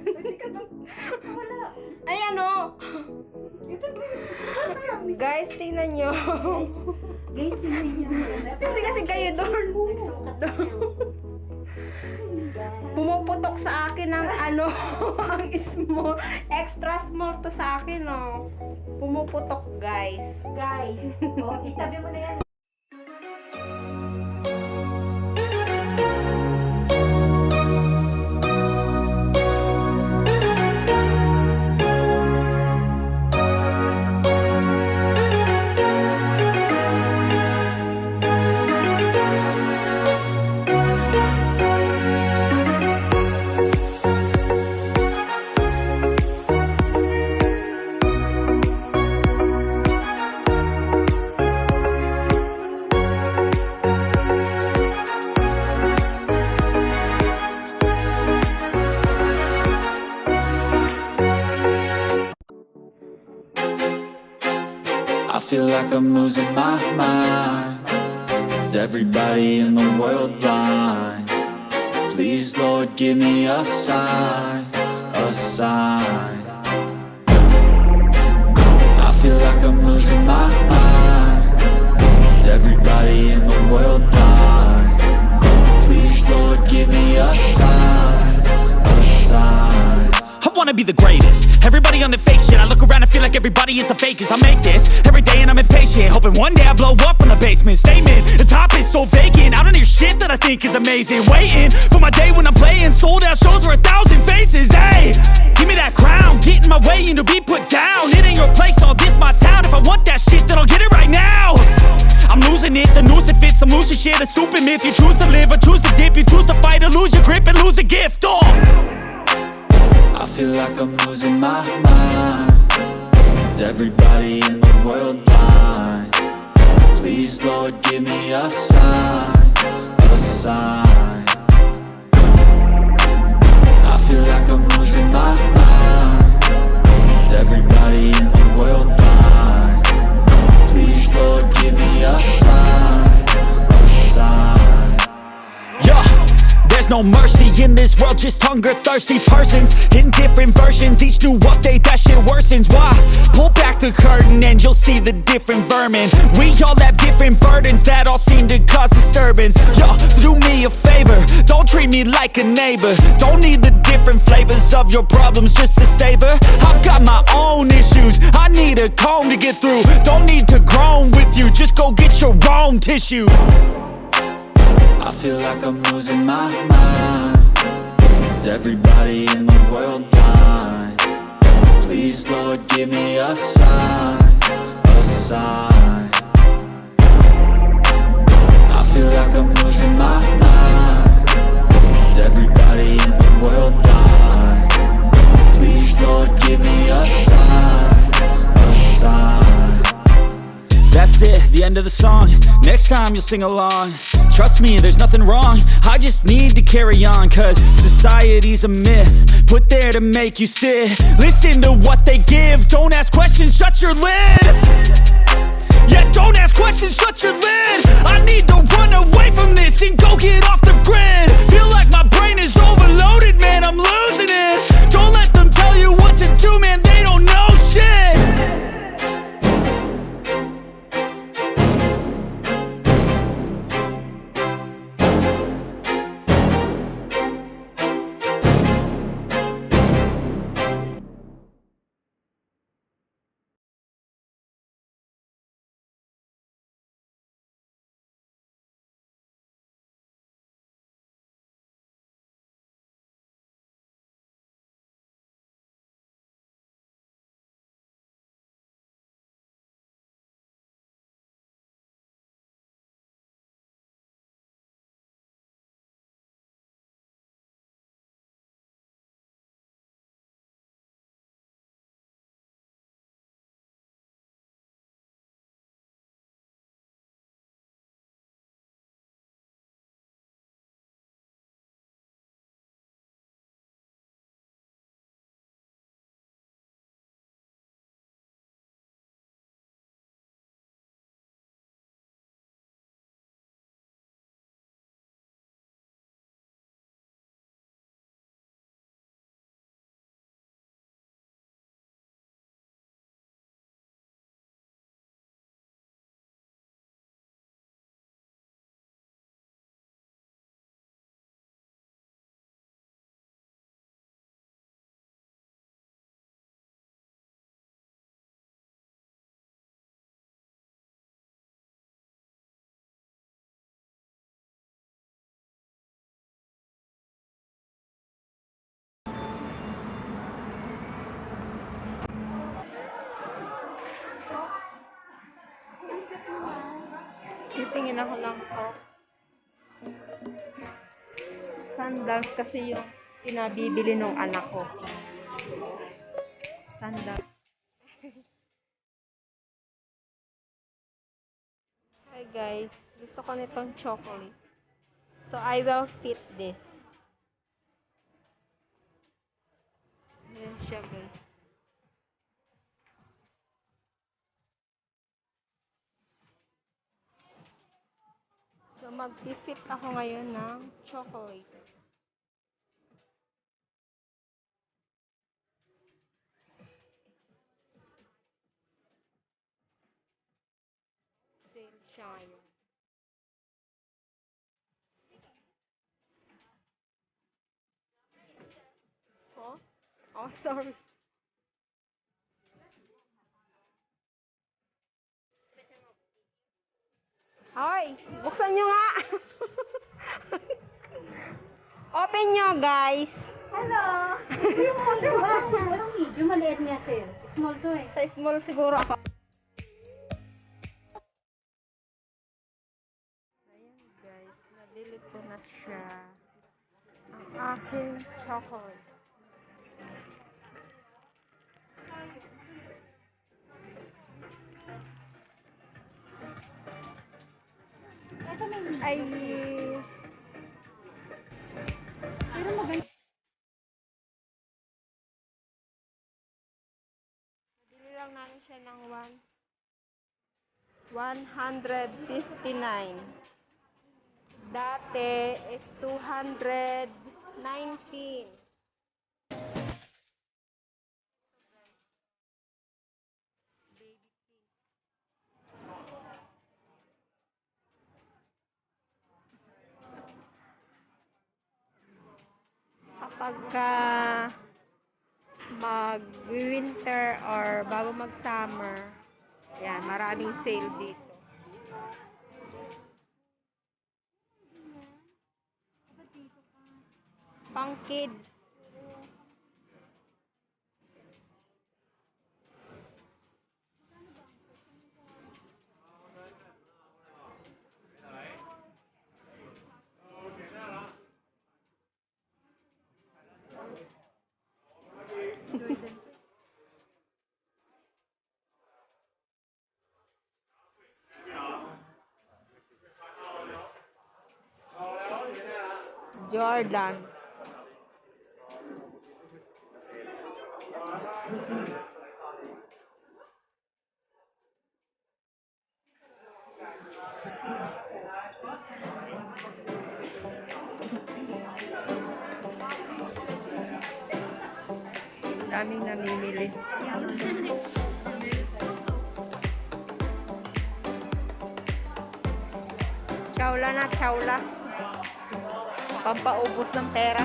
Pwede ka ba? Wala. Ay, ano? Guys, tingnan nyo. Guys, tingnan niyo. Kasi kayo doon. Nagsukat na kayo. Pumuputok sa akin ng ano, ang small, extra small to sa akin, no. Pumuputok, guys. Guys, oh, itabi mo na yan. I feel like I'm losing my mind. Is everybody in the world blind? Please, Lord, give me a sign, a sign. I feel like I'm losing my mind. Is everybody in the world blind? Please, Lord, give me a sign, a sign. I wanna be the greatest. Everybody on the fake shit. I look around and feel like everybody is the fakest. I make this every day and I'm impatient, hoping one day I blow up from the basement. Statement, the top is so vacant. I don't hear shit that I think is amazing. Waiting for my day when I'm playing sold out shows for 1,000 faces. Hey, give me that crown, get in my way and to be put down. It ain't your place, all this my town. If I want that shit, then I'll get it right now. I'm losing it, the noose it fits. I'm losing shit, a stupid myth. You choose to live or choose to dip. You choose to fight or lose your grip and lose a gift. Oh, I feel like I'm losing my mind. Is everybody in the world blind? Please, Lord, give me a sign, a sign. I feel like I'm losing my mind. Is everybody in the world blind? Please, Lord, give me a sign, a sign. yeah. There's no mercy in this world, just hunger-thirsty persons in different versions. Each new update, that shit worsens. Why? Pull back the curtain and you'll see the different vermin. We all have different burdens that all seem to cause disturbance. Yo, so do me a favor, don't treat me like a neighbor. Don't need the different flavors of your problems just to savor. I've got my own issues, I need a comb to get through. Don't need to groan with you, just go get your own tissue. I feel like I'm losing my mind. Is everybody in the world blind? Please, Lord, give me a sign, a sign. I feel like I'm losing my mind. Is everybody in the world blind? Please, Lord, give me a sign, a sign. That's it, the end of the song. Next time you'll sing along. Trust me, there's nothing wrong. I just need to carry on, cause society's a myth put there to make you sit. Listen to what they give. Don't ask questions, shut your lid. Yeah, don't ask questions, shut your lid. I need to run away from this and go get off the grid. Feel like my brain is overloaded, man, I'm losing it. Don't let them tell you what to do, man, they don't know shit. Titingin ako lang ko. Sandals kasi yung pinabibili ng anak ko. Sandals. Hi guys, gusto ko nitong chocolate. So I will fit this. Ayan siya guys. So mag-fit ako ngayon ng chocolate. Sale siya ngayon. Oh? Oh, sorry. Hoy, buksan nyo nga! Open nyo, guys! Hello! Ito yung order ba? Walang medium, maliit niya sa'yo. Small to eh. Sa small siguro ako. Ayan, guys. Nabili ko na siya. Ang aking chocolate. Ito may medium. Ay, Pero maganda. nabili lang namin siya ng 159. Dati is 219. Kapagka mag-winter or bago mag-summer, yan, maraming sale dito. Pang kids. Jordan. Daming namimili. Chawla na, chawla. Pampaubos ng pera.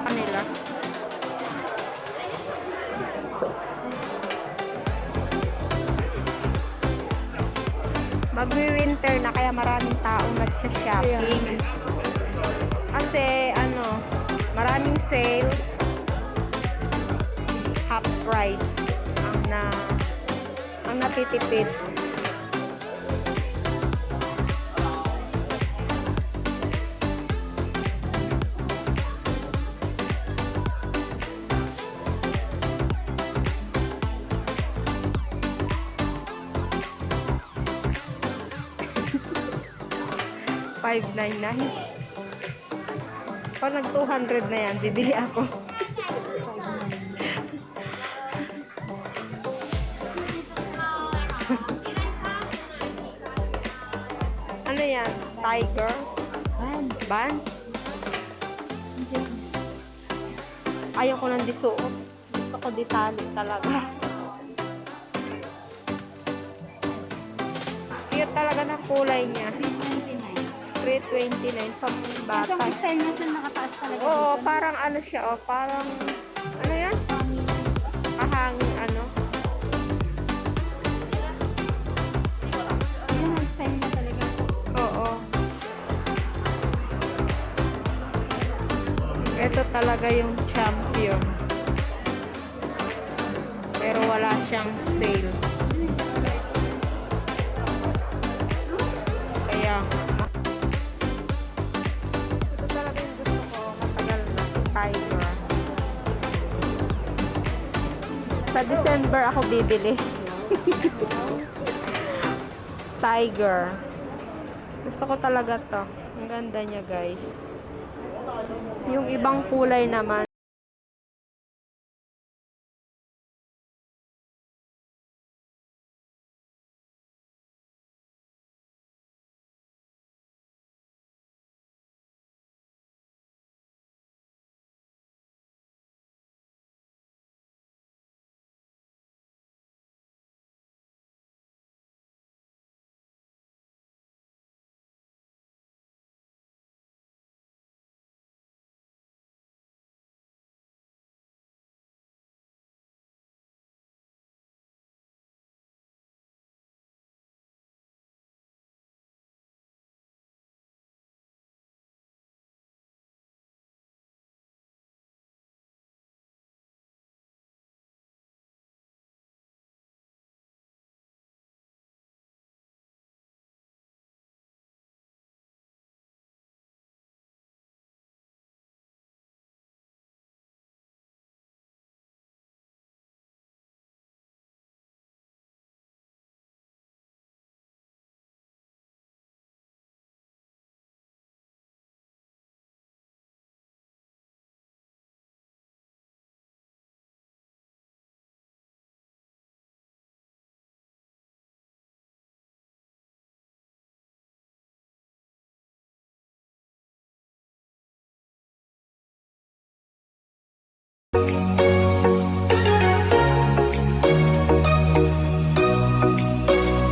Kanila. Magwi-winter na kaya maraming taong nagsha-shopping. Kasi maraming sale. Half price ang natitipid. $599. Pag nag 200 na yan, bibili ako. Ano yan? Tiger? Band? Ayaw ko nang disuot. Gusto ko ditali talaga. Cute talaga na kulay niya. 329 pang bata. Itong design na sa nakataas talaga. Oo, parang ano siya, parang ano yan? Ahangin ano. Ayan ang design na talaga. Oo. talaga yung champion. Pero wala siyang sale. Kaya, ito talaga yung gusto ko. Matagal na. Tiger. Sa December ako bibili. Tiger. Gusto ko talaga to. Ang ganda niya, guys. Yung ibang kulay naman.